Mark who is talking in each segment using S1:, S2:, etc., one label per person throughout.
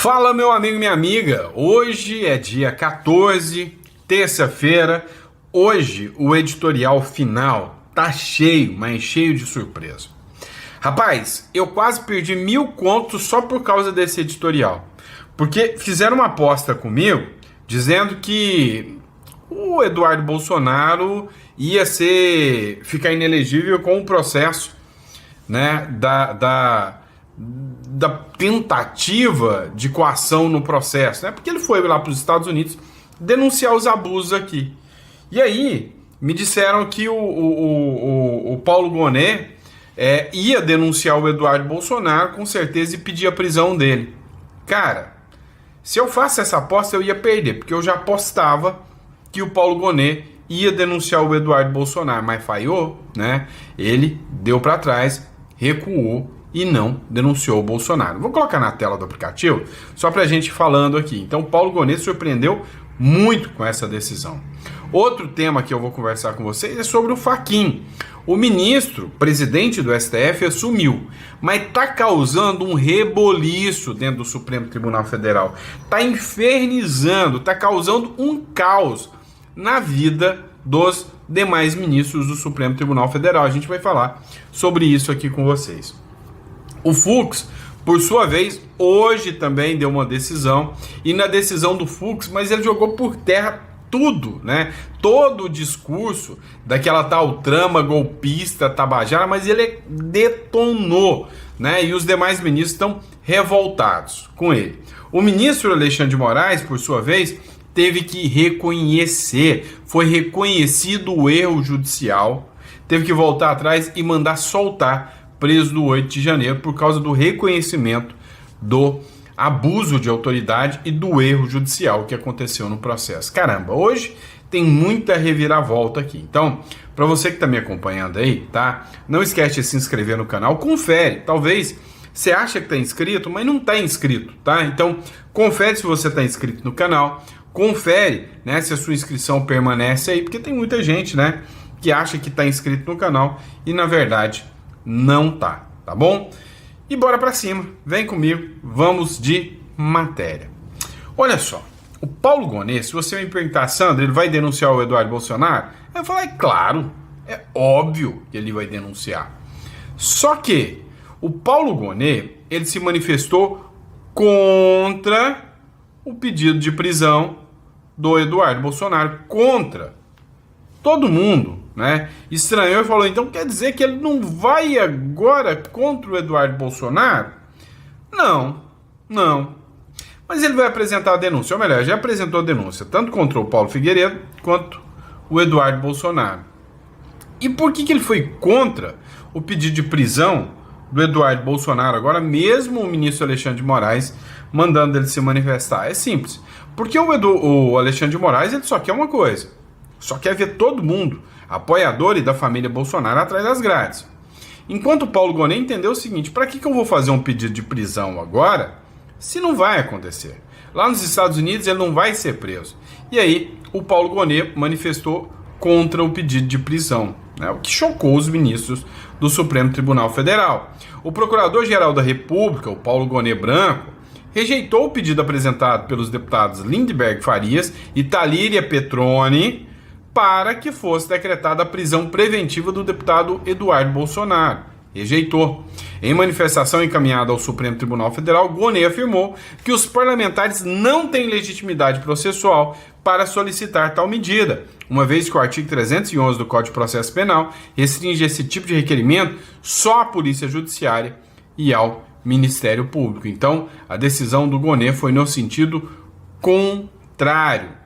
S1: Fala, meu amigo e minha amiga, hoje é dia 14, terça-feira. Hoje o editorial final tá cheio, mas cheio de surpresa. Rapaz, eu quase perdi 1.000 contos só por causa desse editorial, porque fizeram uma aposta comigo dizendo que o Eduardo Bolsonaro ia ficar inelegível com o processo, né, da tentativa de coação no processo, né? Porque ele foi lá para os Estados Unidos denunciar os abusos aqui. E aí me disseram que o Paulo Gonet ia denunciar o Eduardo Bolsonaro com certeza e pedir a prisão dele. Cara, se eu faço essa aposta eu ia perder, porque eu já apostava que o Paulo Gonet ia denunciar o Eduardo Bolsonaro, mas falhou, né? Ele deu para trás, recuou e não denunciou o Bolsonaro. Vou colocar na tela do aplicativo, só pra gente ir falando aqui. Então, Paulo Gonet surpreendeu muito com essa decisão. Outro tema que eu vou conversar com vocês é sobre o Fachin. O ministro, presidente do STF, assumiu, mas tá causando um reboliço dentro do Supremo Tribunal Federal. Tá infernizando, tá causando um caos na vida dos demais ministros do Supremo Tribunal Federal. A gente vai falar sobre isso aqui com vocês. O Fux, por sua vez, hoje também deu uma decisão, e na decisão do Fux, mas ele jogou por terra tudo, né? Todo o discurso daquela tal trama golpista tabajara, mas ele detonou, né? E os demais ministros estão revoltados com ele. O ministro Alexandre de Moraes, por sua vez, teve que reconhecer, foi reconhecido o erro judicial, teve que voltar atrás e mandar soltar preso do 8 de janeiro por causa do reconhecimento do abuso de autoridade e do erro judicial que aconteceu no processo. Caramba, hoje tem muita reviravolta aqui. Então, para você que está me acompanhando aí, tá? Não esquece de se inscrever no canal, confere. Talvez você acha que está inscrito, mas não está inscrito, tá? Então, confere se você está inscrito no canal, confere, né, se a sua inscrição permanece aí, porque tem muita gente, né, que acha que está inscrito no canal e, na verdade, não tá bom? E bora pra cima, vem comigo, vamos de matéria. Olha só, o Paulo Gonet, se você me perguntar, Sandro, ele vai denunciar o Eduardo Bolsonaro? Eu falo, é claro, é óbvio que ele vai denunciar. Só que o Paulo Gonet, ele se manifestou contra o pedido de prisão do Eduardo Bolsonaro, contra todo mundo, né? Estranhou e falou, então quer dizer que ele não vai agora contra o Eduardo Bolsonaro? Não. Mas ele vai apresentar a denúncia, ou melhor, já apresentou a denúncia, tanto contra o Paulo Figueiredo quanto o Eduardo Bolsonaro. E por que ele foi contra o pedido de prisão do Eduardo Bolsonaro agora, mesmo o ministro Alexandre de Moraes mandando ele se manifestar? É simples, porque o Alexandre de Moraes ele só quer uma coisa, só quer ver todo mundo, apoiador e da família Bolsonaro, atrás das grades. Enquanto o Paulo Gonet entendeu o seguinte, para que eu vou fazer um pedido de prisão agora, se não vai acontecer? Lá nos Estados Unidos ele não vai ser preso. E aí o Paulo Gonet manifestou contra o pedido de prisão, né, o que chocou os ministros do Supremo Tribunal Federal. O Procurador-Geral da República, o Paulo Gonet Branco, rejeitou o pedido apresentado pelos deputados Lindbergh Farias e Talíria Petroni para que fosse decretada a prisão preventiva do deputado Eduardo Bolsonaro. Rejeitou. Em manifestação encaminhada ao Supremo Tribunal Federal, Gonet afirmou que os parlamentares não têm legitimidade processual para solicitar tal medida, uma vez que o artigo 311 do Código de Processo Penal restringe esse tipo de requerimento só à Polícia Judiciária e ao Ministério Público. Então, a decisão do Gonet foi no sentido contrário,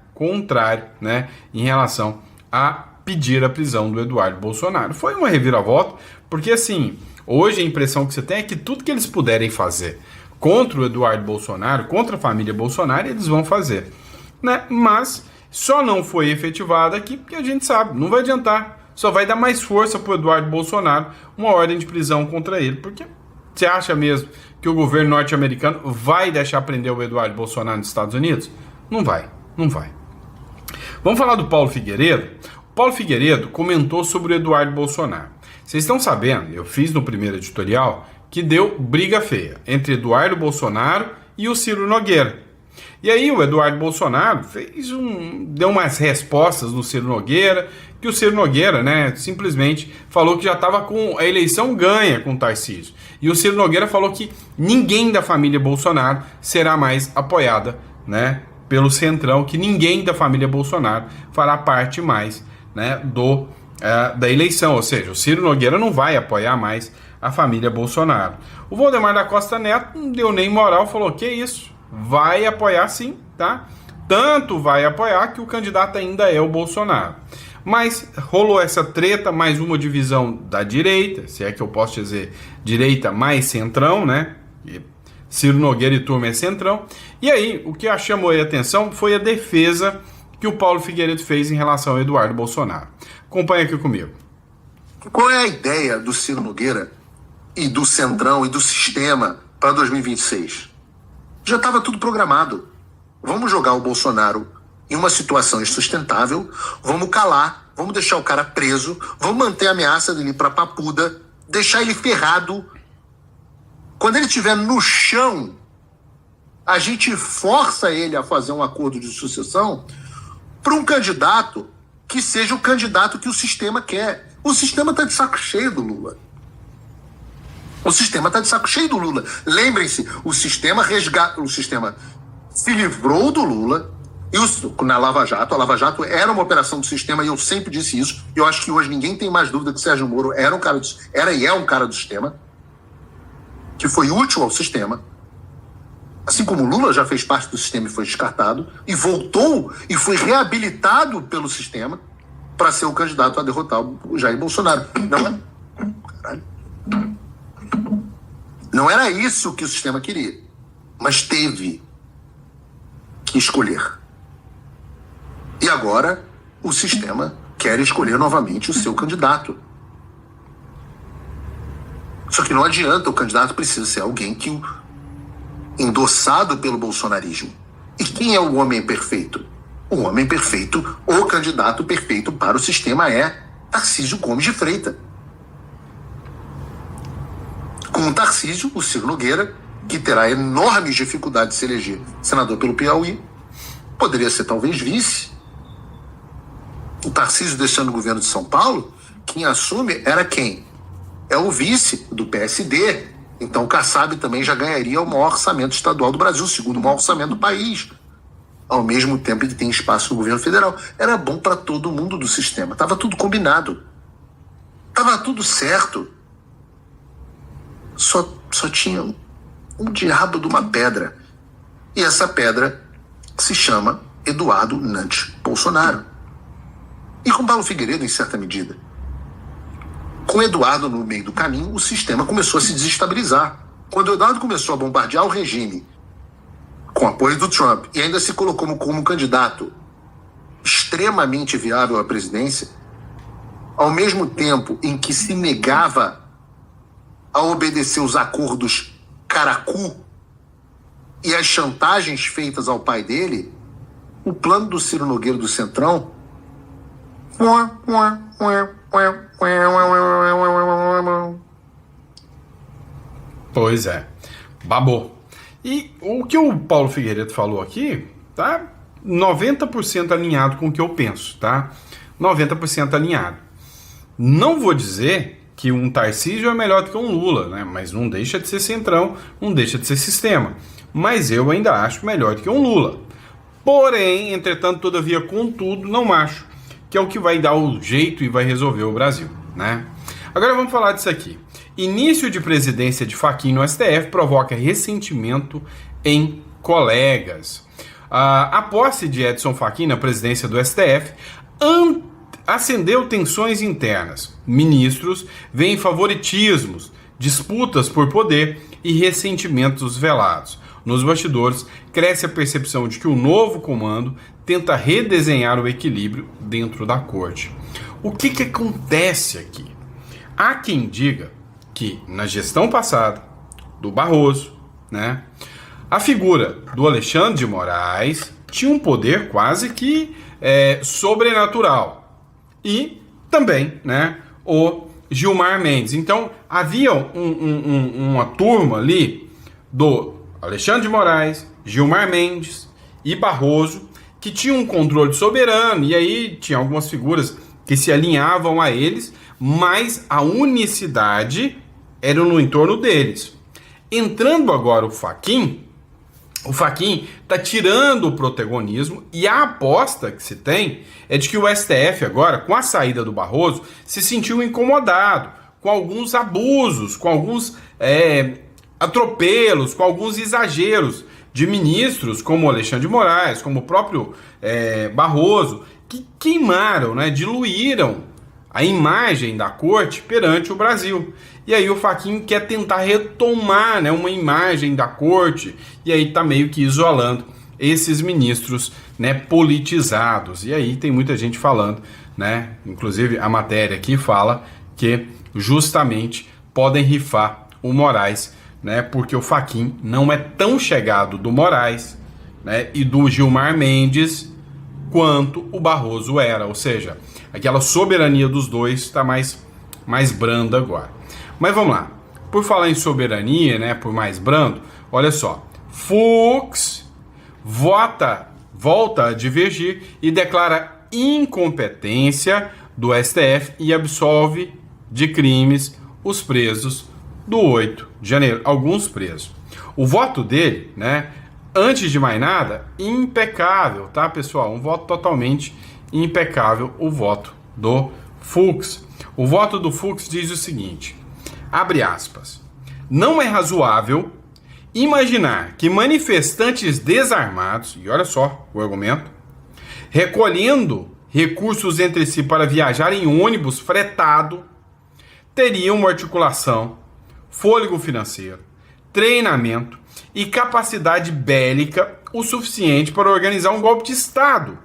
S1: né, em relação a pedir a prisão do Eduardo Bolsonaro. Foi uma reviravolta, porque assim, hoje a impressão que você tem é que tudo que eles puderem fazer contra o Eduardo Bolsonaro, contra a família Bolsonaro, eles vão fazer, né? Mas só não foi efetivada aqui porque a gente sabe, não vai adiantar, só vai dar mais força para o Eduardo Bolsonaro uma ordem de prisão contra ele, porque você acha mesmo que o governo norte-americano vai deixar prender o Eduardo Bolsonaro nos Estados Unidos? Não vai. Vamos falar do Paulo Figueiredo? O Paulo Figueiredo comentou sobre o Eduardo Bolsonaro. Vocês estão sabendo, eu fiz no primeiro editorial, que deu briga feia entre Eduardo Bolsonaro e o Ciro Nogueira. E aí o Eduardo Bolsonaro deu umas respostas no Ciro Nogueira, que o Ciro Nogueira, né, simplesmente falou que já estava com a eleição ganha com o Tarcísio. E o Ciro Nogueira falou que ninguém da família Bolsonaro será mais apoiada, né, pelo Centrão, que ninguém da família Bolsonaro fará parte mais, né, da eleição. Ou seja, o Ciro Nogueira não vai apoiar mais a família Bolsonaro. O Valdemar da Costa Neto não deu nem moral, falou que isso, vai apoiar sim, tá? Tanto vai apoiar que o candidato ainda é o Bolsonaro. Mas rolou essa treta, mais uma divisão da direita, se é que eu posso dizer direita mais centrão, né? Ciro Nogueira e turma é centrão. E aí, o que chamou a atenção foi a defesa que o Paulo Figueiredo fez em relação ao Eduardo Bolsonaro. Acompanha aqui comigo.
S2: Qual é a ideia do Ciro Nogueira e do Centrão e do sistema para 2026? Já estava tudo programado. Vamos jogar o Bolsonaro em uma situação insustentável, vamos calar, vamos deixar o cara preso, vamos manter a ameaça dele para Papuda, deixar ele ferrado. Quando ele estiver no chão, a gente força ele a fazer um acordo de sucessão para um candidato que seja o candidato que o sistema quer. O sistema está de saco cheio do Lula. O sistema está de saco cheio do Lula. Lembrem-se, o sistema se livrou do Lula na Lava Jato. A Lava Jato era uma operação do sistema e eu sempre disse isso. Eu acho que hoje ninguém tem mais dúvida que Sérgio Moro era e é um cara do sistema, que foi útil ao sistema. Assim como Lula já fez parte do sistema e foi descartado, e voltou e foi reabilitado pelo sistema para ser o candidato a derrotar o Jair Bolsonaro. Não era isso que o sistema queria, mas teve que escolher. E agora o sistema quer escolher novamente o seu candidato. Só que não adianta, o candidato precisa ser alguém que endossado pelo bolsonarismo. E quem é o homem perfeito? O homem perfeito, o candidato perfeito para o sistema é Tarcísio Gomes de Freitas. Com o Tarcísio, o Ciro Nogueira, que terá enormes dificuldades de se eleger senador pelo Piauí, poderia ser talvez vice. O Tarcísio deixando o governo de São Paulo, quem assume era quem? É o vice do PSD. Então o Kassab também já ganharia o maior orçamento estadual do Brasil, o segundo maior orçamento do país, ao mesmo tempo que tem espaço no governo federal. Era bom para todo mundo do sistema. Estava tudo combinado. Estava tudo certo. Só tinha um diabo de uma pedra. E essa pedra se chama Eduardo Nantes Bolsonaro. E com Paulo Figueiredo, em certa medida. Com Eduardo no meio do caminho, o sistema começou a se desestabilizar. Quando o Eduardo começou a bombardear o regime, com apoio do Trump, e ainda se colocou como candidato extremamente viável à presidência, ao mesmo tempo em que se negava a obedecer os acordos Caracu e as chantagens feitas ao pai dele, o plano do Ciro Nogueira do Centrão
S1: pois é, babou. E o que o Paulo Figueiredo falou aqui tá 90% alinhado com o que eu penso, tá? 90% alinhado. Não vou dizer que um Tarcísio é melhor do que um Lula, né? Mas não deixa de ser centrão, não deixa de ser sistema. Mas eu ainda acho melhor do que um Lula. Porém, entretanto, todavia, contudo, não acho que é o que vai dar o jeito e vai resolver o Brasil, né? Agora vamos falar disso aqui. Início de presidência de Fachin no STF provoca ressentimento em colegas. A posse de Edson Fachin na presidência do STF acendeu tensões internas. Ministros veem favoritismos, disputas por poder e ressentimentos velados. Nos bastidores, cresce a percepção de que o novo comando tenta redesenhar o equilíbrio dentro da corte. O que acontece aqui? Há quem diga que na gestão passada do Barroso, né, a figura do Alexandre de Moraes tinha um poder quase que sobrenatural. E também, né, o Gilmar Mendes. Então havia uma turma ali do Alexandre de Moraes, Gilmar Mendes e Barroso, que tinham um controle soberano, e aí tinha algumas figuras que se alinhavam a eles, mas a unicidade era no entorno deles. Entrando agora o Fachin está tirando o protagonismo, e a aposta que se tem é de que o STF agora, com a saída do Barroso, se sentiu incomodado com alguns abusos, com alguns atropelos, com alguns exageros de ministros como Alexandre de Moraes, como o próprio Barroso, que queimaram, diluíram a imagem da corte perante o Brasil. E aí o Fachin quer tentar retomar uma imagem da corte, e aí está meio que isolando esses ministros politizados. E aí tem muita gente falando, inclusive a matéria aqui fala que justamente podem rifar o Moraes, porque o Fachin não é tão chegado do Moraes e do Gilmar Mendes quanto o Barroso era, ou seja, aquela soberania dos dois está mais branda agora. Mas vamos lá, por falar em soberania, por mais brando, olha só, Fux volta a divergir e declara incompetência do STF e absolve de crimes os presos do 8 de janeiro, alguns presos. O voto dele, antes de mais nada, impecável, tá, pessoal? Um voto totalmente impecável, o voto do Fux. O voto do Fux diz o seguinte, abre aspas, não é razoável imaginar que manifestantes desarmados, e olha só o argumento, recolhendo recursos entre si para viajar em ônibus fretado, teriam uma articulação, fôlego financeiro, treinamento e capacidade bélica o suficiente para organizar um golpe de Estado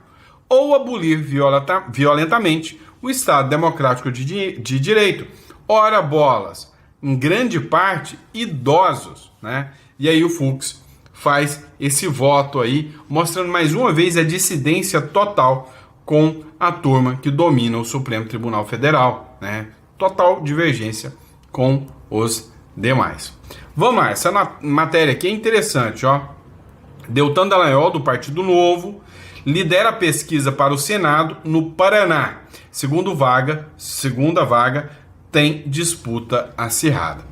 S1: ou abolir violentamente o Estado democrático de direito. Ora bolas, em grande parte idosos, E aí o Fux faz esse voto aí, mostrando mais uma vez a dissidência total com a turma que domina o Supremo Tribunal Federal, Total divergência com os demais. Vamos lá, essa matéria aqui é interessante, ó. Deltan Dallagnol, do Partido Novo, lidera a pesquisa para o Senado no Paraná. Segunda vaga tem disputa acirrada.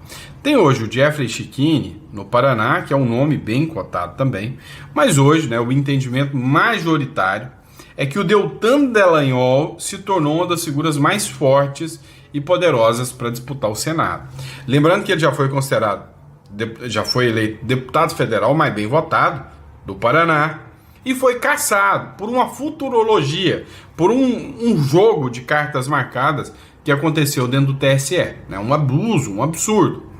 S1: Tem hoje o Jeffrey Chicchini no Paraná, que é um nome bem cotado também, mas hoje, o entendimento majoritário é que o Deltan Dallagnol se tornou uma das figuras mais fortes e poderosas para disputar o Senado. Lembrando que ele já foi eleito deputado federal mais bem votado do Paraná e foi cassado por uma futurologia, por um jogo de cartas marcadas que aconteceu dentro do TSE, um abuso, um absurdo.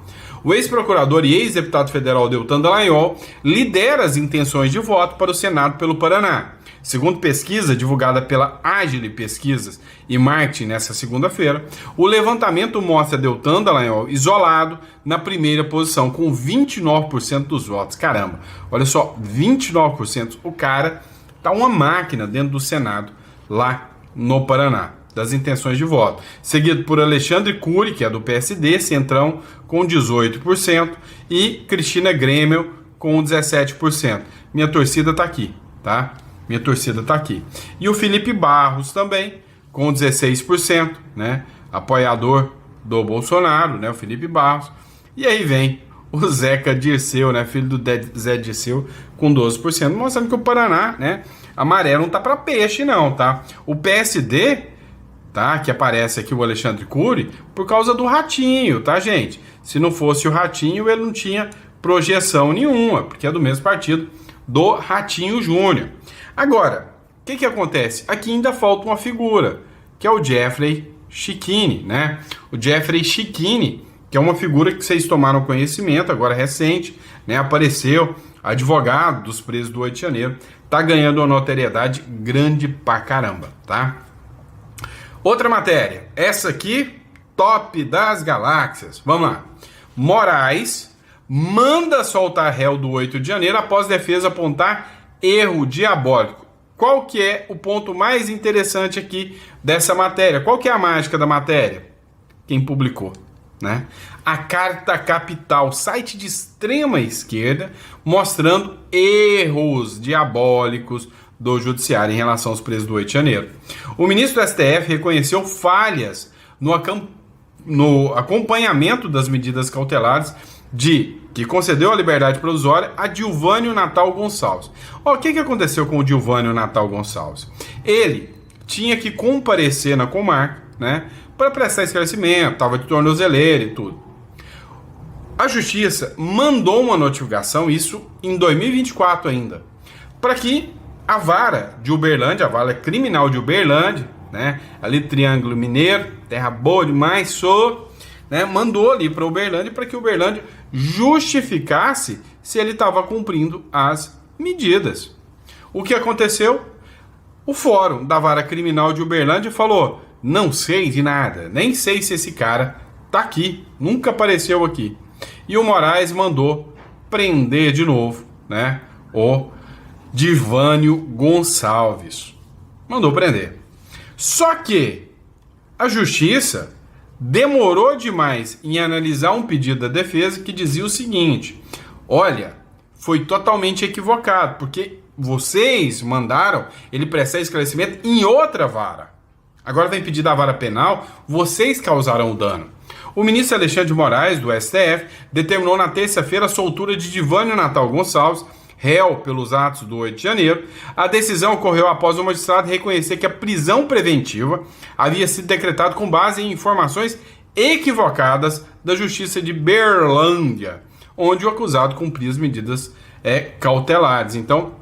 S1: O ex-procurador e ex-deputado federal Deltan Dallagnol lidera as intenções de voto para o Senado pelo Paraná. Segundo pesquisa divulgada pela Agile Pesquisas e Marketing nesta segunda-feira, o levantamento mostra Deltan Dallagnol isolado na primeira posição, com 29% dos votos. Caramba, olha só, 29%. O cara tá uma máquina dentro do Senado, lá no Paraná, das intenções de voto. Seguido por Alexandre Cury, que é do PSD, Centrão, com 18%, e Cristina Grêmio, com 17%. Minha torcida tá aqui, tá? Minha torcida tá aqui. E o Felipe Barros também, com 16%, apoiador do Bolsonaro, o Felipe Barros. E aí vem o Zeca Dirceu, filho do Zé Dirceu, com 12%, mostrando que o Paraná, a maré não tá para peixe não, tá? O PSD, tá, que aparece aqui o Alexandre Cury, por causa do Ratinho, tá, gente? Se não fosse o Ratinho, ele não tinha projeção nenhuma, porque é do mesmo partido do Ratinho Júnior. Agora, o que acontece? Aqui ainda falta uma figura, que é o Jeffrey Chicchini, O Jeffrey Chicchini, que é uma figura que vocês tomaram conhecimento, agora recente, apareceu, advogado dos presos do 8 de janeiro, tá ganhando uma notoriedade grande pra caramba, tá? Outra matéria, essa aqui, top das galáxias. Vamos lá. Moraes manda soltar réu do 8 de janeiro após defesa apontar erro diabólico. Qual que é o ponto mais interessante aqui dessa matéria? Qual que é a mágica da matéria? Quem publicou, a Carta Capital, site de extrema esquerda, mostrando erros diabólicos do judiciário em relação aos presos do 8 de janeiro. O ministro do STF reconheceu falhas no acompanhamento das medidas cautelares que concedeu a liberdade provisória a Dilvânio Natal Gonçalves. O que aconteceu com o Dilvânio Natal Gonçalves? Ele tinha que comparecer na comarca, né, para prestar esclarecimento, estava de tornozeleira e tudo. A Justiça mandou uma notificação, isso em 2024 ainda, para que a vara de Uberlândia, a vara criminal de Uberlândia, né, ali Triângulo Mineiro, terra boa demais, né, mandou ali para Uberlândia para que Uberlândia justificasse se ele estava cumprindo as medidas. O que aconteceu? O fórum da vara criminal de Uberlândia falou: não sei de nada, nem sei se esse cara tá aqui, nunca apareceu aqui. E o Moraes mandou prender de novo, né, o Dilvânio Gonçalves. Mandou prender. Só que a Justiça demorou demais em analisar um pedido da defesa que dizia o seguinte: olha, foi totalmente equivocado, porque vocês mandaram ele prestar esclarecimento em outra vara. Agora vem pedir da vara penal, vocês causaram o dano. O ministro Alexandre de Moraes, do STF, determinou na terça-feira a soltura de Dilvânio Natal Gonçalves, réu pelos atos do 8 de janeiro. A decisão ocorreu após o magistrado reconhecer que a prisão preventiva havia sido decretada com base em informações equivocadas da Justiça de Berlândia, onde o acusado cumpria as medidas cautelares. Então,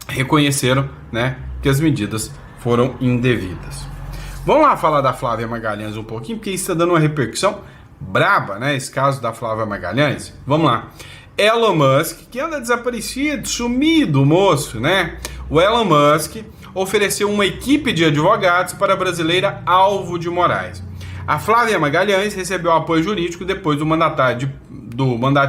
S1: reconheceram, né, que as medidas foram indevidas. Vamos lá falar da Flávia Magalhães um pouquinho, porque isso está dando uma repercussão braba, né, esse caso da Flávia Magalhães. Vamos lá. Elon Musk, que anda desaparecido, sumido, moço, né? O Elon Musk ofereceu uma equipe de advogados para a brasileira Alvo de Moraes. A Flávia Magalhães recebeu apoio jurídico depois do mandato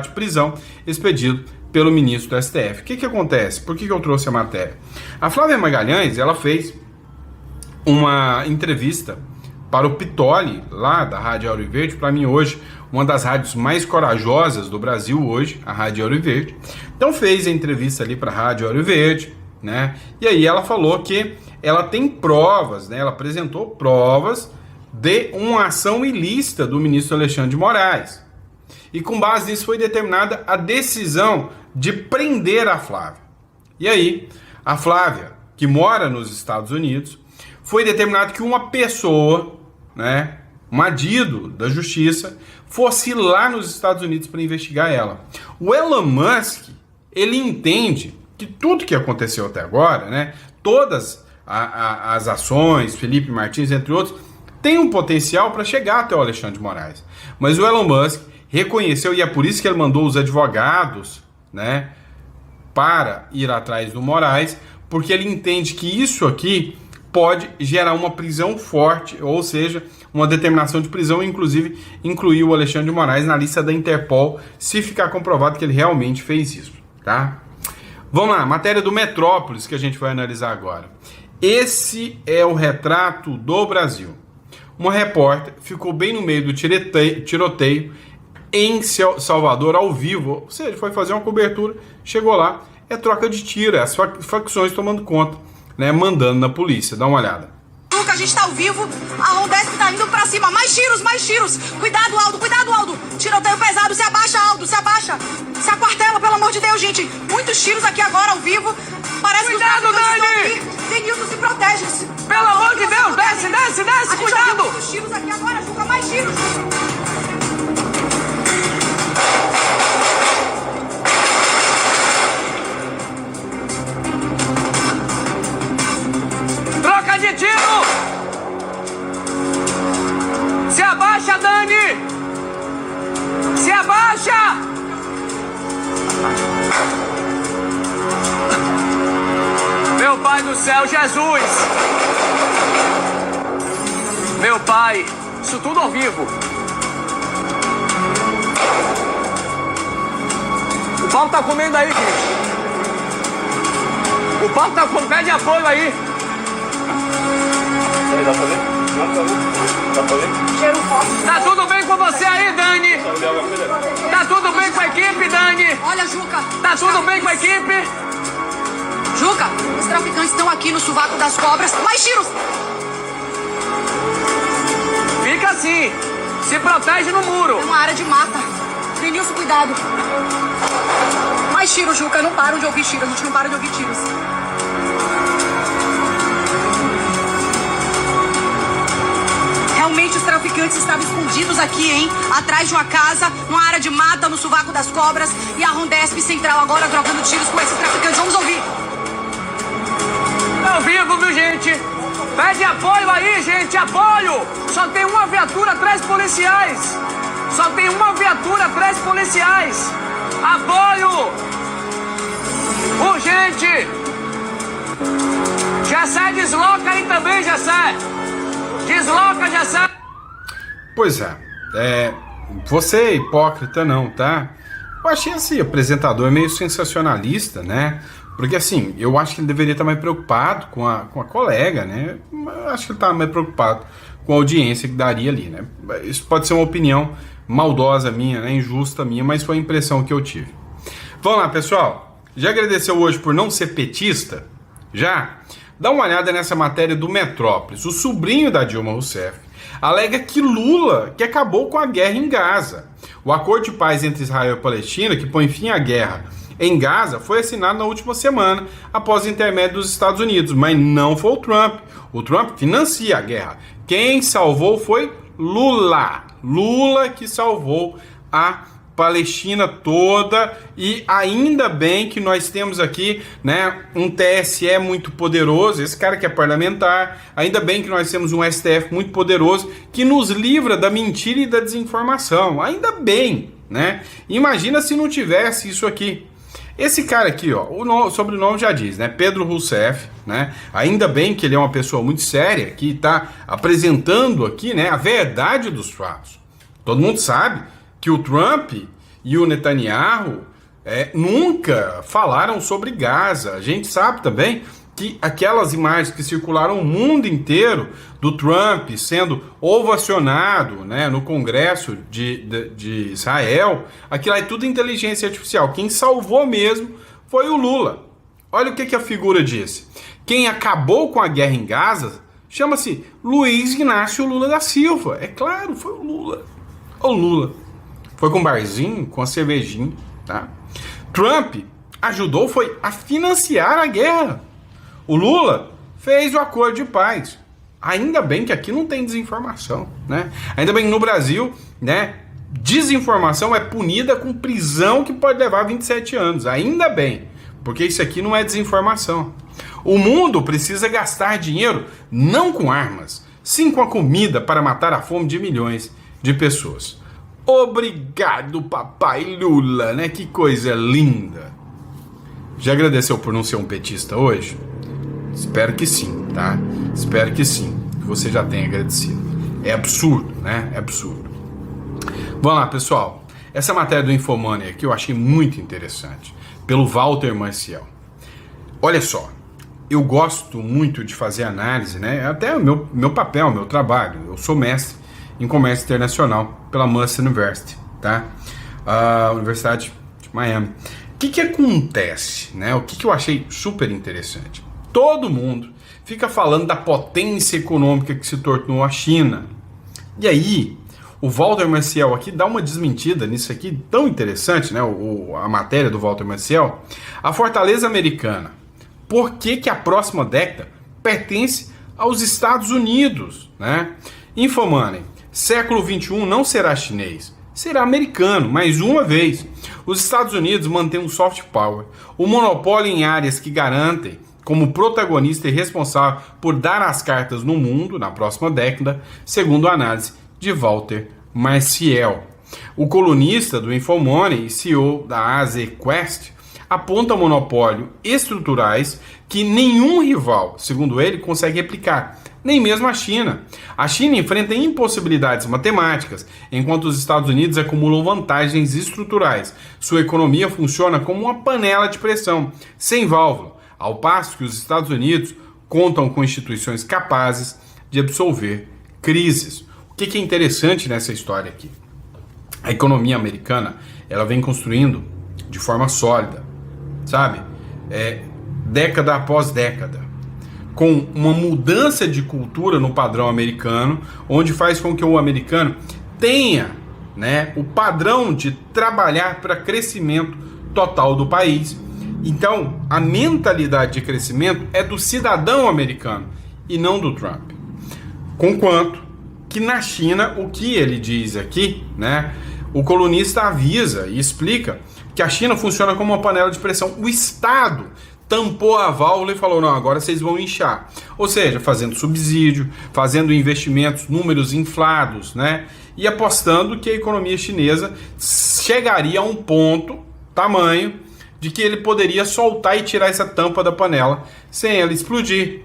S1: de prisão expedido pelo ministro do STF. O que acontece? Por que eu trouxe a matéria? A Flávia Magalhães, ela fez uma entrevista para o Pitoli, lá da Rádio Ouro Verde, para mim hoje, uma das rádios mais corajosas do Brasil hoje, a Rádio Ouro Verde. Então fez a entrevista ali para a Rádio Ouro Verde, né? E aí ela falou que ela tem provas, né? Ela apresentou provas de uma ação ilícita do ministro Alexandre de Moraes. E com base nisso foi determinada a decisão de prender a Flávia. E aí, a Flávia, que mora nos Estados Unidos, foi determinado que uma pessoa, né, um adido da justiça, fosse lá nos Estados Unidos para investigar ela. O Elon Musk, ele entende que tudo que aconteceu até agora, né, todas as ações, Felipe Martins, entre outros, tem um potencial para chegar até o Alexandre de Moraes. Mas o Elon Musk reconheceu, e é por isso que ele mandou os advogados, né, para ir atrás do Moraes, porque ele entende que isso aqui pode gerar uma prisão forte, ou seja, uma determinação de prisão, inclusive incluir o Alexandre de Moraes na lista da Interpol, se ficar comprovado que ele realmente fez isso, tá? Vamos lá, matéria do Metrópolis que a gente vai analisar agora. Esse é o retrato do Brasil. Uma repórter ficou bem no meio do tiroteio em Salvador, ao vivo, ou seja, foi fazer uma cobertura, chegou lá, é troca de tiro, as facções tomando conta, né, mandando na polícia. Dá uma olhada.
S3: A gente tá ao vivo, a Rondesp tá indo pra cima. Mais tiros, mais tiros. Cuidado, Aldo, cuidado, Aldo. Tiroteio pesado, se abaixa, Aldo, se abaixa. Se aquartela, pelo amor de Deus, gente. Muitos tiros aqui agora ao vivo. Parece
S4: cuidado,
S3: que os
S4: Dani!
S3: Denilson se protege.
S4: Pelo amor de Deus, desce, desce, desce, cuidado.
S3: Muitos tiros aqui agora, Juca, mais tiros.
S4: Troca de tiro! Se abaixa, Dani! Se abaixa! Meu Pai do céu, Jesus! Meu Pai, isso tudo ao vivo. O pau tá comendo aí, gente. O pau tá comendo, pede apoio aí. Dá pra ver?
S3: Cheiro forte.
S4: Tá tudo bem com você aí, Dani? Tá tudo bem com a equipe, Dani?
S3: Olha, Juca.
S4: Tá tudo bem com a equipe?
S3: Juca, os traficantes estão aqui no sovaco das cobras. Mais tiros!
S4: Fica assim. Se protege no muro.
S3: É uma área de mata. Denilson, cuidado. Mais tiros, Juca. Não param de ouvir tiros. A gente não para de ouvir tiros. Realmente os traficantes estavam escondidos aqui, hein? Atrás de uma casa, numa área de mata, no sovaco das cobras. E a Rondesp Central agora trocando tiros com esses traficantes. Vamos ouvir.
S4: Ao vivo, viu, gente? Pede apoio aí, gente, apoio! Só tem uma viatura, 3 policiais! Só tem uma viatura, 3 policiais! Apoio! Urgente! Gessé, desloca aí também, Gessé! Desloca, Gessé!
S1: Pois você é hipócrita não, tá? Eu achei esse apresentador meio sensacionalista, né? Porque assim, eu acho que ele deveria estar mais preocupado com a colega, né? Eu acho que ele estava mais preocupado com a audiência que daria ali, né? Isso pode ser uma opinião maldosa minha, né? Injusta minha, mas foi a impressão que eu tive. Vamos lá, pessoal. Já agradeceu hoje por não ser petista? Já? Dá uma olhada nessa matéria do Metrópolis. O sobrinho da Dilma Rousseff alega que Lula que acabou com a guerra em Gaza. O acordo de paz entre Israel e Palestina, que põe fim à guerra em Gaza, foi assinado na última semana após o intermédio dos Estados Unidos, mas não foi o Trump. O Trump financia a guerra. Quem salvou foi Lula. Lula que salvou a Palestina toda, e ainda bem que nós temos aqui, né, um TSE muito poderoso, esse cara que é parlamentar, ainda bem que nós temos um STF muito poderoso que nos livra da mentira e da desinformação, ainda bem, né? Imagina se não tivesse isso aqui. Esse cara aqui, ó, o sobrenome já diz, né? Pedro Rousseff, né? Ainda bem que ele é uma pessoa muito séria, que está apresentando aqui, né, a verdade dos fatos. Todo mundo sabe que o Trump e o Netanyahu nunca falaram sobre Gaza. A gente sabe também que aquelas imagens que circularam o mundo inteiro do Trump sendo ovacionado, né, no Congresso de Israel, aquilo é tudo inteligência artificial. Quem salvou mesmo foi o Lula. Olha o que a figura disse. Quem acabou com a guerra em Gaza chama-se Luiz Inácio Lula da Silva. É claro, foi o Lula. O Lula. Foi com um barzinho, com a cervejinha, tá? Trump ajudou, foi a financiar a guerra. O Lula fez o acordo de paz. Ainda bem que aqui não tem desinformação, né? Ainda bem que no Brasil, né, desinformação é punida com prisão que pode levar 27 anos. Ainda bem, porque isso aqui não é desinformação. O mundo precisa gastar dinheiro não com armas, sim com a comida para matar a fome de milhões de pessoas. Obrigado, papai Lula, né? Que coisa linda. Já agradeceu por não ser um petista hoje? Espero que sim, tá? Espero que sim, que você já tenha agradecido. É absurdo, né? É absurdo. Vamos lá, pessoal. Essa matéria do Infomoney aqui eu achei muito interessante, pelo Walter Maciel. Olha só, eu gosto muito de fazer análise, né? Até o meu papel, meu trabalho. Eu sou mestre em comércio internacional pela Mercer University, tá? A Universidade de Miami. O que acontece, né? O que eu achei super interessante? Todo mundo fica falando da potência econômica que se tornou a China. E aí, o Walter Maciel aqui dá uma desmentida nisso aqui tão interessante, né? A matéria do Walter Maciel. A fortaleza americana. Por que a próxima década pertence aos Estados Unidos, né? Infomoney. Século XXI não será chinês, será americano, mais uma vez. Os Estados Unidos mantêm um soft power, o monopólio em áreas que garantem, como protagonista e responsável por dar as cartas no mundo na próxima década, segundo a análise de Walter Maciel. O colunista do Infomoney e CEO da AZ Quest aponta monopólio estruturais que nenhum rival, segundo ele, consegue replicar. Nem mesmo a China. A China enfrenta impossibilidades matemáticas, enquanto os Estados Unidos acumulam vantagens estruturais. Sua economia funciona como uma panela de pressão, sem válvula, ao passo que os Estados Unidos contam com instituições capazes de absorver crises. O que é interessante nessa história aqui? A economia americana, ela vem construindo de forma sólida, sabe? Década após década, com uma mudança de cultura no padrão americano, onde faz com que o americano tenha, né, o padrão de trabalhar para crescimento total do país. Então, a mentalidade de crescimento é do cidadão americano e não do Trump. Conquanto que na China, o que ele diz aqui, né, o colunista avisa e explica que a China funciona como uma panela de pressão. O Estado tampou a válvula e falou, não, agora vocês vão inchar. Ou seja, fazendo subsídio, fazendo investimentos, números inflados, né? E apostando que a economia chinesa chegaria a um ponto, tamanho, de que ele poderia soltar e tirar essa tampa da panela sem ela explodir.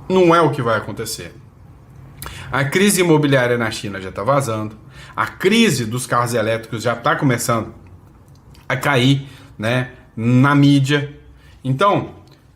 S1: Não é o que vai acontecer. A crise imobiliária na China já está vazando. A crise dos carros elétricos já está começando a cair, né, na mídia. Então,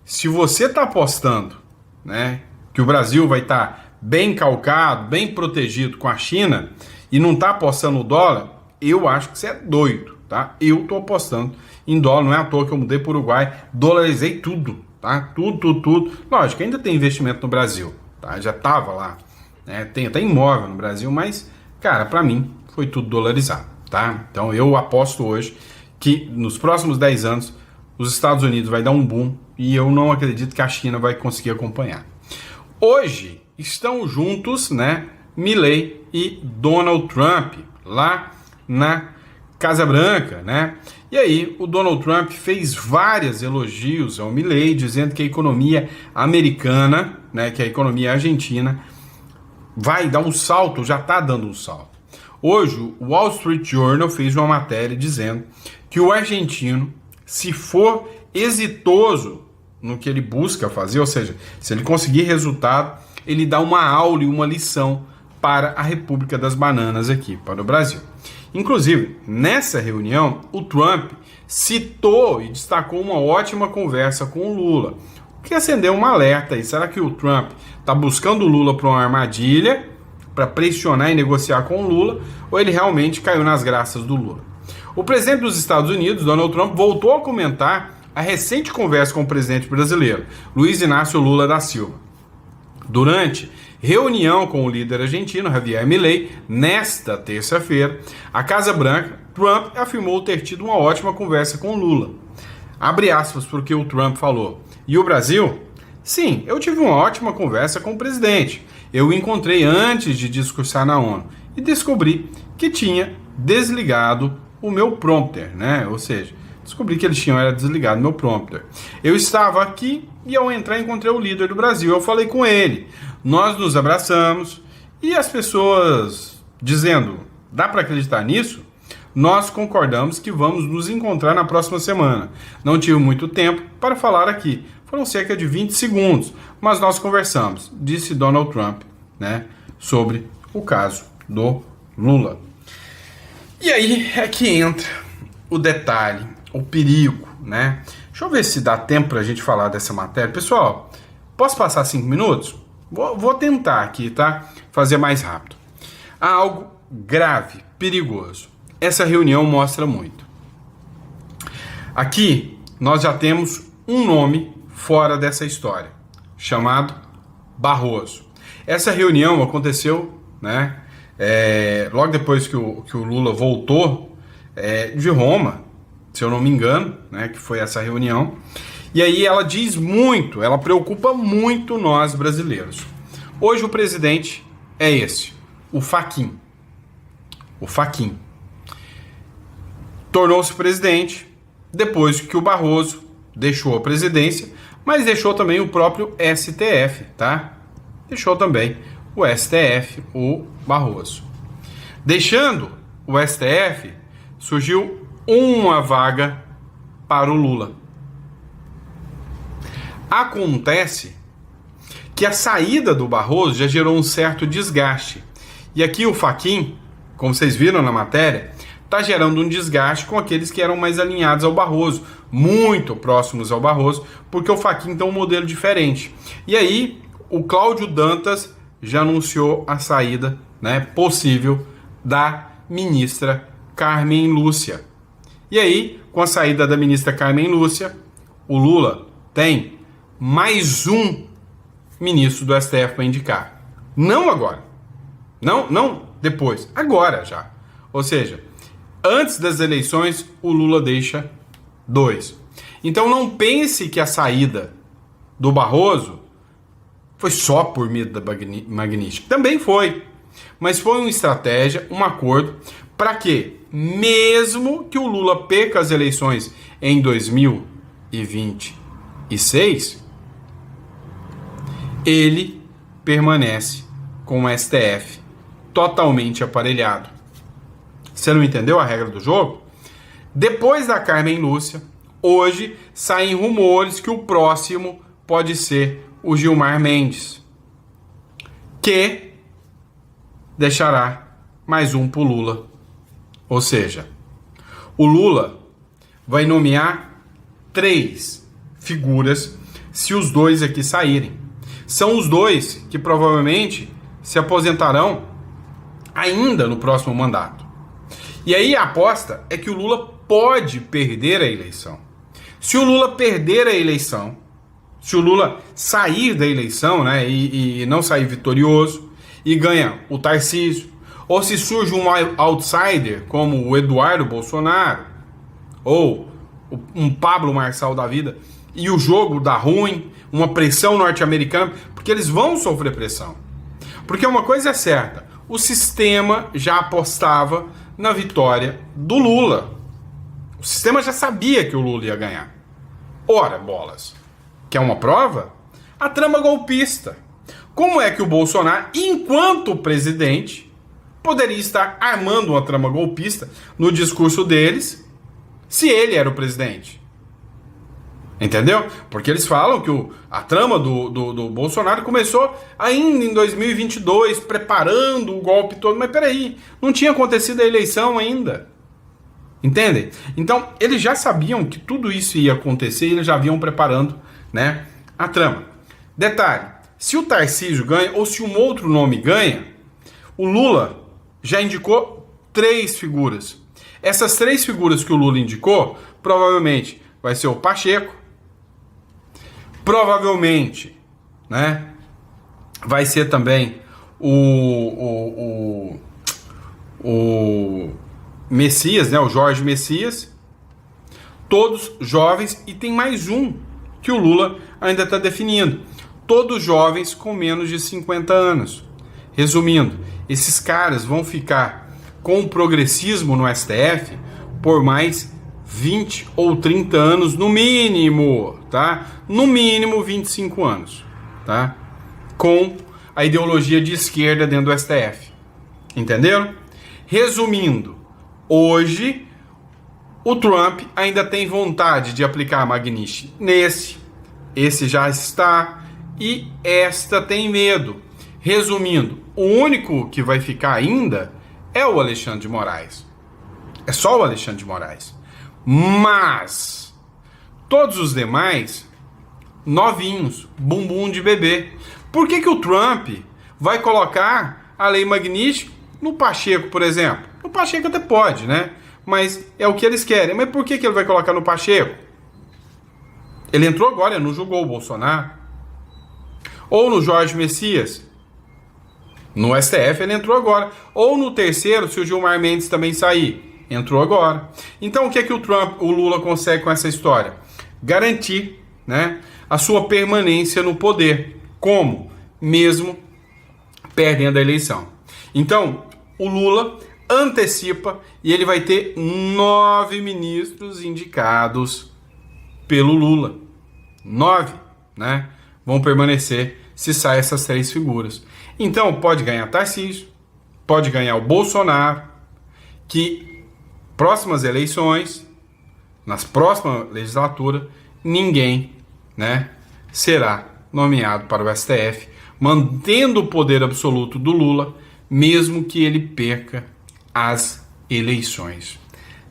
S1: se você está apostando, né, que o Brasil vai estar bem calcado, bem protegido com a China e não está apostando no dólar, eu acho que você é doido, tá? Eu estou apostando em dólar, não é à toa que eu mudei para o Uruguai, dolarizei tudo, tá? Tudo. Lógico, ainda tem investimento no Brasil, tá? Já estava lá, né? Tem até imóvel no Brasil, mas, cara, para mim foi tudo dolarizado, tá? Então eu aposto hoje que nos próximos 10 anos os Estados Unidos vai dar um boom e eu não acredito que a China vai conseguir acompanhar. Hoje estão juntos, né, Milley e Donald Trump lá na Casa Branca, né? E aí o Donald Trump fez vários elogios ao Milley, dizendo que a economia americana, né, que a economia argentina vai dar um salto, já está dando um salto. Hoje o Wall Street Journal fez uma matéria dizendo que o argentino, se for exitoso no que ele busca fazer, ou seja, se ele conseguir resultado, ele dá uma aula e uma lição para a República das Bananas aqui, para o Brasil. Inclusive, nessa reunião, o Trump citou e destacou uma ótima conversa com o Lula, o que acendeu um alerta aí. Será que o Trump está buscando o Lula para uma armadilha, para pressionar e negociar com o Lula, ou ele realmente caiu nas graças do Lula? O presidente dos Estados Unidos, Donald Trump, voltou a comentar a recente conversa com o presidente brasileiro, Luiz Inácio Lula da Silva. Durante reunião com o líder argentino, Javier Milei, nesta terça-feira, a Casa Branca, Trump afirmou ter tido uma ótima conversa com Lula. Abre aspas para o que o Trump falou. E o Brasil? Sim, eu tive uma ótima conversa com o presidente. Eu o encontrei antes de discursar na ONU e descobri que tinha desligado o meu prompter, né? Ou seja, descobri que eles tinham desligado meu prompter. Eu estava aqui e ao entrar encontrei o líder do Brasil. Eu falei com ele. Nós nos abraçamos e as pessoas dizendo, dá para acreditar nisso? Nós concordamos que vamos nos encontrar na próxima semana. Não tive muito tempo para falar aqui. Foram cerca de 20 segundos, mas nós conversamos, disse Donald Trump, né, sobre o caso do Lula. E aí é que entra o detalhe, o perigo, né? Deixa eu ver se dá tempo pra gente falar dessa matéria. Pessoal, posso passar 5 minutos? Vou tentar aqui, tá? Fazer mais rápido. Há algo grave, perigoso. Essa reunião mostra muito. Aqui, nós já temos um nome fora dessa história, chamado Barroso. Essa reunião aconteceu, né? Logo depois que o Lula voltou de Roma, se eu não me engano, né, que foi essa reunião, e aí ela diz muito, ela preocupa muito nós brasileiros. Hoje o presidente é esse, o Fachin. O Fachin tornou-se presidente depois que o Barroso deixou a presidência, mas deixou também o próprio STF, tá? Deixou também o STF, o Barroso. Deixando o STF, surgiu uma vaga para o Lula. Acontece que a saída do Barroso já gerou um certo desgaste. E aqui o Fachin, como vocês viram na matéria, está gerando um desgaste com aqueles que eram mais alinhados ao Barroso, muito próximos ao Barroso, porque o Fachin tem um modelo diferente. E aí o Cláudio Dantas já anunciou a saída, né, possível da ministra Carmen Lúcia. E aí, com a saída da ministra Carmen Lúcia, o Lula tem mais um ministro do STF para indicar. Não agora. Não depois. Agora já. Ou seja, antes das eleições, o Lula deixa 2. Então não pense que a saída do Barroso foi só por medo da Magnífica. Também foi. Mas foi uma estratégia, um acordo, para que, mesmo que o Lula perca as eleições em 2026, ele permanece com o STF totalmente aparelhado. Você não entendeu a regra do jogo? Depois da Carmen Lúcia, hoje saem rumores que o próximo pode ser o Gilmar Mendes, que deixará mais um pro Lula. Ou seja, o Lula vai nomear 3 figuras se os 2 aqui saírem. São os 2 que provavelmente se aposentarão ainda no próximo mandato. E aí a aposta é que o Lula pode perder a eleição. Se o Lula perder a eleição, se o Lula sair da eleição, né, e não sair vitorioso, e ganha o Tarcísio, ou se surge um outsider como o Eduardo Bolsonaro, ou um Pablo Marçal da vida, e o jogo dá ruim, uma pressão norte-americana, porque eles vão sofrer pressão. Porque uma coisa é certa, o sistema já apostava na vitória do Lula. O sistema já sabia que o Lula ia ganhar. Ora, bolas, quer uma prova? A trama golpista. Como é que o Bolsonaro, enquanto presidente, poderia estar armando uma trama golpista no discurso deles, se ele era o presidente? Entendeu? Porque eles falam que a trama do Bolsonaro começou ainda em 2022, preparando o golpe todo. Mas peraí, não tinha acontecido a eleição ainda. Entendem? Então, eles já sabiam que tudo isso ia acontecer e eles já vinham preparando, né, a trama. Detalhe, se o Tarcísio ganha ou se um outro nome ganha, o Lula já indicou 3 figuras. Essas 3 figuras que o Lula indicou, provavelmente vai ser o Pacheco, provavelmente, né, vai ser também o Messias, né, o Jorge Messias, todos jovens, e tem mais um que o Lula ainda está definindo, todos jovens com menos de 50 anos. Resumindo, esses caras vão ficar com o progressismo no STF por mais 20 ou 30 anos no mínimo, tá? No mínimo 25 anos, tá? Com a ideologia de esquerda dentro do STF. Entenderam? Resumindo, hoje o Trump ainda tem vontade de aplicar a Magnitsky esse já está, e esta tem medo. Resumindo, o único que vai ficar ainda é o Alexandre de Moraes. É só o Alexandre de Moraes. Mas todos os demais, novinhos, bumbum de bebê. Por que o Trump vai colocar a lei Magnitsky no Pacheco, por exemplo? No Pacheco até pode, né? Mas é o que eles querem. Mas por que ele vai colocar no Pacheco? Ele entrou agora, ele não julgou o Bolsonaro. Ou no Jorge Messias. No STF ele entrou agora. Ou no terceiro, se o Gilmar Mendes também sair. Entrou agora. Então o que é que o Lula consegue com essa história? Garantir, né, a sua permanência no poder. Como? Mesmo perdendo a eleição. Então, o Lula antecipa e ele vai ter 9 ministros indicados pelo Lula. 9, né? Vão permanecer se saem essas 3 figuras. Então, pode ganhar Tarcísio, pode ganhar o Bolsonaro, que próximas eleições, nas próximas legislaturas, ninguém, né, será nomeado para o STF, mantendo o poder absoluto do Lula, mesmo que ele perca as eleições.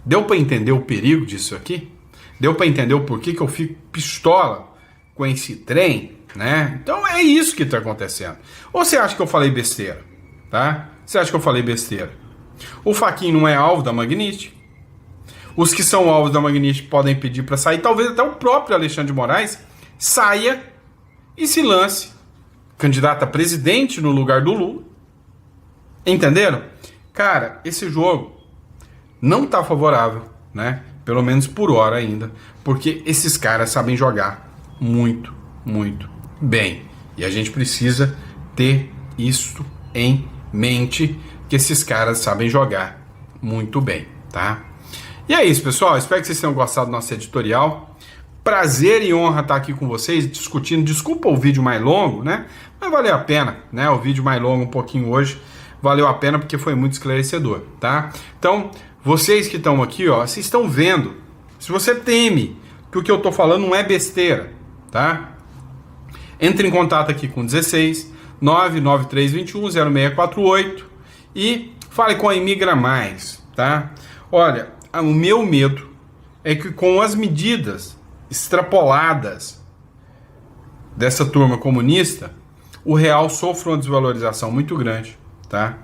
S1: Deu para entender o perigo disso aqui? Deu para entender o porquê que eu fico pistola com esse trem? né? Então é isso que está acontecendo. Ou você acha que eu falei besteira, tá? Você acha que eu falei besteira? O Fachin não é alvo da Magnitsky. Os que são alvos da Magnitsky podem pedir para sair. Talvez até o próprio Alexandre de Moraes saia e se lance candidato a presidente no lugar do Lula. Entenderam? Cara, esse jogo não tá favorável, né? Pelo menos por hora ainda, porque esses caras sabem jogar muito, muito bem. E a gente precisa ter isso em mente, que esses caras sabem jogar muito bem, tá? E é isso, pessoal. Espero que vocês tenham gostado do nosso editorial. Prazer e honra estar aqui com vocês, discutindo. Desculpa o vídeo mais longo, né? Mas valeu a pena, né? O vídeo mais longo um pouquinho hoje valeu a pena porque foi muito esclarecedor, tá? Então, vocês que estão aqui, ó, vocês estão vendo. Se você teme que o que eu tô falando não é besteira, tá? Entre em contato aqui com 16 99321 0648 e fale com a Imigra Mais, tá? Olha, o meu medo é que com as medidas extrapoladas dessa turma comunista, o real sofra uma desvalorização muito grande, tá?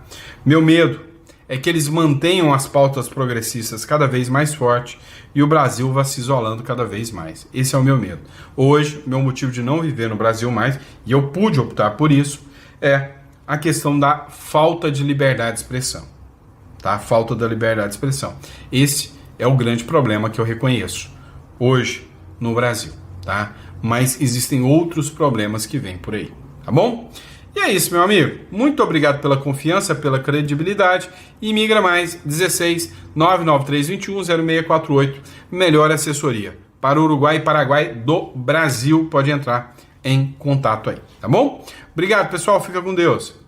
S1: Meu medo é que eles mantenham as pautas progressistas cada vez mais fortes e o Brasil vá se isolando cada vez mais. Esse é o meu medo. Hoje, meu motivo de não viver no Brasil mais, e eu pude optar por isso, é a questão da falta de liberdade de expressão, tá? Falta da liberdade de expressão. Esse é o grande problema que eu reconheço hoje no Brasil, tá? Mas existem outros problemas que vêm por aí, tá bom? E é isso, meu amigo. Muito obrigado pela confiança, pela credibilidade. E Migra Mais 16 99321 0648. Melhor assessoria para o Uruguai e Paraguai do Brasil. Pode entrar em contato aí, tá bom? Obrigado, pessoal. Fica com Deus.